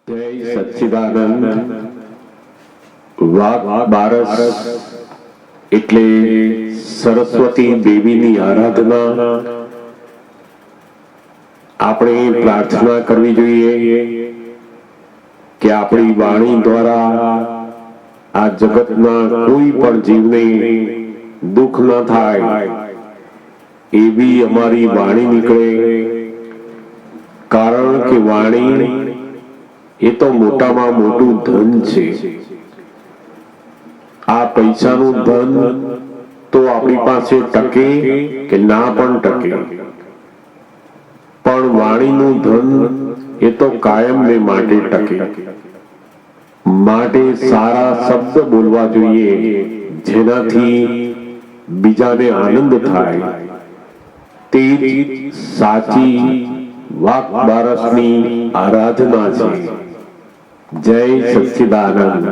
જય સચ્ચિદાનંદ. વાક બારસ એટલે સરસ્વતી દેવીની આરાધના. આપણે પ્રાર્થના કરવી જોઈએ કે આપણી વાણી દ્વારા આ જગતના કોઈ પણ જીવને દુઃખ ન થાય એવી અમારી વાણી નીકળે. કારણ કે વાણી એ તો મોટામાં મોટું ધન છે. આ પૈસાનું ધન તો આપણી પાસે ટકે કે ના પણ ટકે, પણ વાણીનું ધન એ તો કાયમને માટે ટકે. માટે સારા શબ્દ બોલવા જોઈએ જેનાથી બીજાને આનંદ થાય. તે જ સાચી વાક બારસની આરાધના છે. જય સચ્ચિદાનંદ.